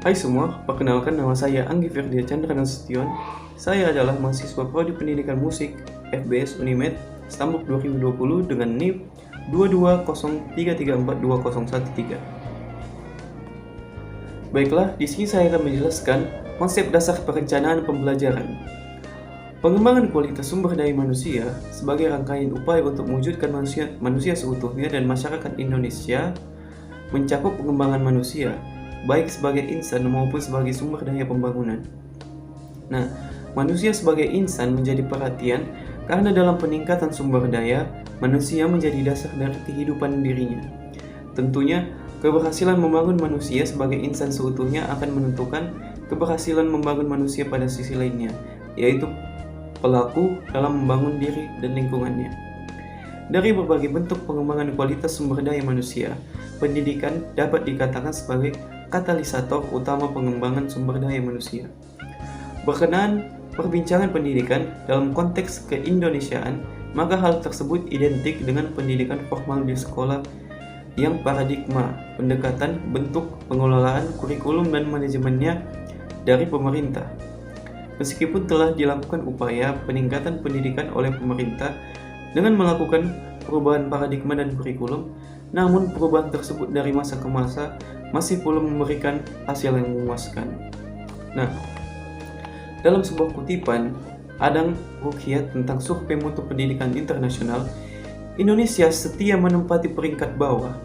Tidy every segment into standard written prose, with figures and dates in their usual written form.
Hai semua, perkenalkan nama saya Anggi Firdia Chandra Nasution. Saya adalah mahasiswa Prodi Pendidikan Musik FBS Unimed Stambuk 2020 dengan NIM 22033420113. Baiklah, di sini saya akan menjelaskan konsep dasar perencanaan pembelajaran. Pengembangan kualitas sumber daya manusia sebagai rangkaian upaya untuk mewujudkan manusia seutuhnya dan masyarakat Indonesia mencakup pengembangan manusia, baik sebagai insan maupun sebagai sumber daya pembangunan. Nah, manusia sebagai insan menjadi perhatian karena dalam peningkatan sumber daya, manusia menjadi dasar dari kehidupan dirinya. Tentunya, keberhasilan membangun manusia sebagai insan seutuhnya akan menentukan keberhasilan membangun manusia pada sisi lainnya, yaitu pelaku dalam membangun diri dan lingkungannya. Dari berbagai bentuk pengembangan kualitas sumber daya manusia, pendidikan dapat dikatakan sebagai katalisator utama pengembangan sumber daya manusia. Berkenaan perbincangan pendidikan dalam konteks keindonesiaan, maka hal tersebut identik dengan pendidikan formal di sekolah yang paradigma, pendekatan, bentuk, pengelolaan, kurikulum, dan manajemennya dari pemerintah. Meskipun telah dilakukan upaya peningkatan pendidikan oleh pemerintah dengan melakukan perubahan paradigma dan kurikulum, namun perubahan tersebut dari masa ke masa masih belum memberikan hasil yang memuaskan. Nah, dalam sebuah kutipan Adang Rukyat tentang Survei Mutu Pendidikan Internasional, Indonesia setia menempati peringkat bawah.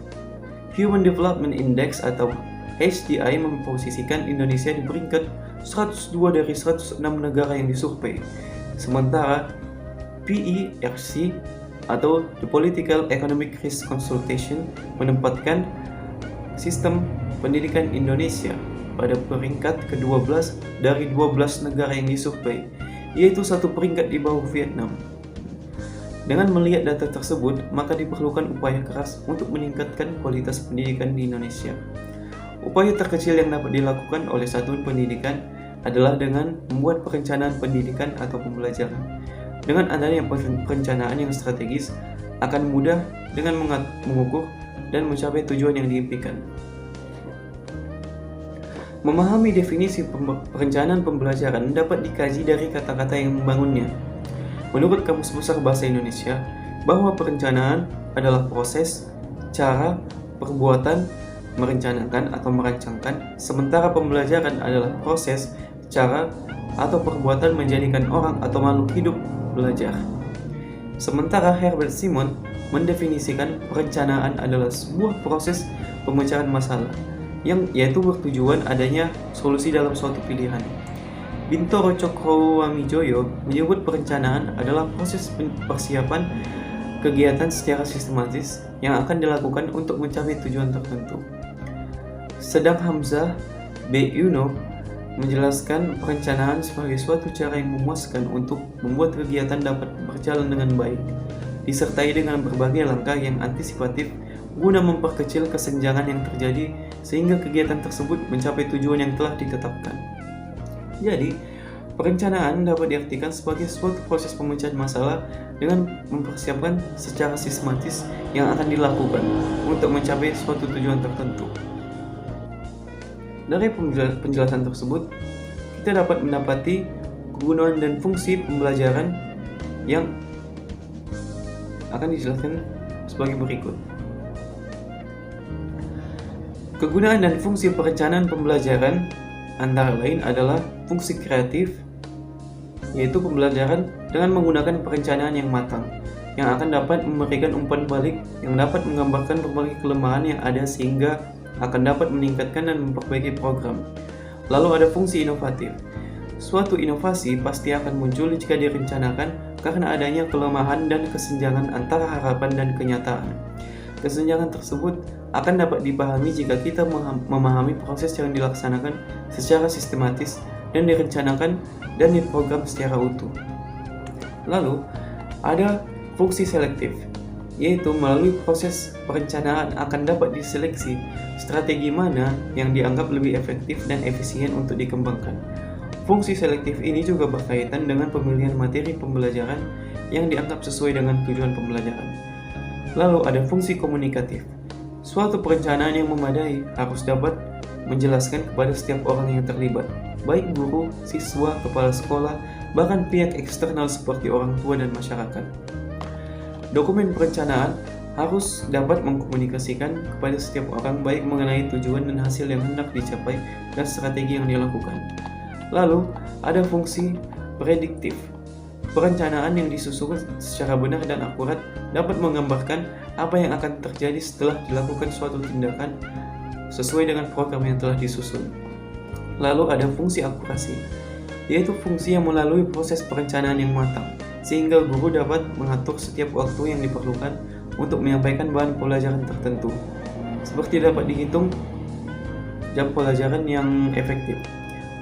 Human Development Index atau HDI memposisikan Indonesia di peringkat 102 dari 106 negara yang disurvei. Sementara PERC atau The Political Economic Risk Consultation menempatkan sistem pendidikan Indonesia pada peringkat ke-12 dari 12 negara yang disurvei, yaitu satu peringkat di bawah Vietnam. Dengan melihat data tersebut, maka diperlukan upaya keras untuk meningkatkan kualitas pendidikan di Indonesia. Upaya terkecil yang dapat dilakukan oleh satuan pendidikan adalah dengan membuat perencanaan pendidikan atau pembelajaran. Dengan adanya perencanaan yang strategis, akan mudah dengan mengukur dan mencapai tujuan yang diimpikan. Memahami definisi perencanaan pembelajaran dapat dikaji dari kata-kata yang membangunnya. Menurut Kamus Besar Bahasa Indonesia, bahwa perencanaan adalah proses, cara, perbuatan, merencanakan atau merancangkan, sementara pembelajaran adalah proses, cara, atau perbuatan menjadikan orang atau makhluk hidup belajar. Sementara Herbert Simon mendefinisikan perencanaan adalah sebuah proses pemecahan masalah, yaitu bertujuan adanya solusi dalam suatu pilihan. Bintoro Cokroamijoyo menyebut perencanaan adalah proses persiapan kegiatan secara sistematis yang akan dilakukan untuk mencapai tujuan tertentu. Sedang Hamzah B. Yuno menjelaskan perencanaan sebagai suatu cara yang memuaskan untuk membuat kegiatan dapat berjalan dengan baik, disertai dengan berbagai langkah yang antisipatif guna memperkecil kesenjangan yang terjadi sehingga kegiatan tersebut mencapai tujuan yang telah ditetapkan. Jadi, perencanaan dapat diartikan sebagai suatu proses pemecahan masalah dengan mempersiapkan secara sistematis yang akan dilakukan untuk mencapai suatu tujuan tertentu. Dari penjelasan tersebut, kita dapat mendapati kegunaan dan fungsi pembelajaran yang akan dijelaskan sebagai berikut. Kegunaan dan fungsi perencanaan pembelajaran antara lain adalah fungsi kreatif, yaitu pembelajaran dengan menggunakan perencanaan yang matang, yang akan dapat memberikan umpan balik yang dapat menggambarkan berbagai kelemahan yang ada sehingga akan dapat meningkatkan dan memperbaiki program. Lalu ada fungsi inovatif. Suatu inovasi pasti akan muncul jika direncanakan karena adanya kelemahan dan kesenjangan antara harapan dan kenyataan. Kesenjangan tersebut akan dapat dipahami jika kita memahami proses yang dilaksanakan secara sistematis dan direncanakan dan diprogram secara utuh. Lalu, ada fungsi selektif, yaitu melalui proses perencanaan akan dapat diseleksi strategi mana yang dianggap lebih efektif dan efisien untuk dikembangkan. Fungsi selektif ini juga berkaitan dengan pemilihan materi pembelajaran yang dianggap sesuai dengan tujuan pembelajaran. Lalu ada fungsi komunikatif. Suatu perencanaan yang memadai harus dapat menjelaskan kepada setiap orang yang terlibat, baik guru, siswa, kepala sekolah, bahkan pihak eksternal seperti orang tua dan masyarakat. Dokumen perencanaan harus dapat mengkomunikasikan kepada setiap orang baik mengenai tujuan dan hasil yang hendak dicapai dan strategi yang dilakukan. Lalu, ada fungsi prediktif. Perencanaan yang disusun secara benar dan akurat dapat menggambarkan apa yang akan terjadi setelah dilakukan suatu tindakan sesuai dengan program yang telah disusun. Lalu ada fungsi akurasi, yaitu fungsi yang melalui proses perencanaan yang matang, sehingga guru dapat mengatur setiap waktu yang diperlukan untuk menyampaikan bahan pelajaran tertentu, seperti dapat dihitung jam pelajaran yang efektif.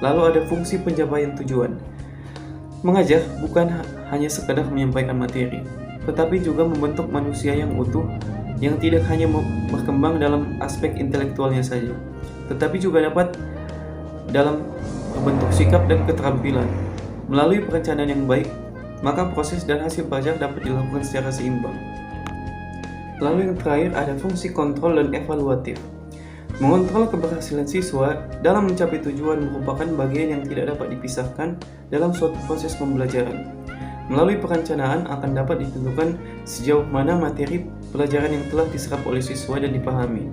Lalu ada fungsi pencapaian tujuan. Mengajar bukan hanya sekadar menyampaikan materi, tetapi juga membentuk manusia yang utuh yang tidak hanya berkembang dalam aspek intelektualnya saja, tetapi juga dapat dalam membentuk sikap dan keterampilan. Melalui perencanaan yang baik, maka proses dan hasil belajar dapat dilakukan secara seimbang. Lalu yang terakhir ada fungsi kontrol dan evaluatif. Mengontrol keberhasilan siswa dalam mencapai tujuan merupakan bagian yang tidak dapat dipisahkan dalam suatu proses pembelajaran. Melalui perencanaan akan dapat ditentukan sejauh mana materi pelajaran yang telah diserap oleh siswa dan dipahami,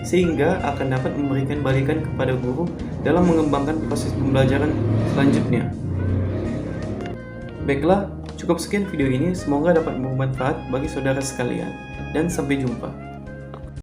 sehingga akan dapat memberikan balikan kepada guru dalam mengembangkan proses pembelajaran selanjutnya. Baiklah, cukup sekian video ini, semoga dapat bermanfaat bagi saudara sekalian, dan sampai jumpa.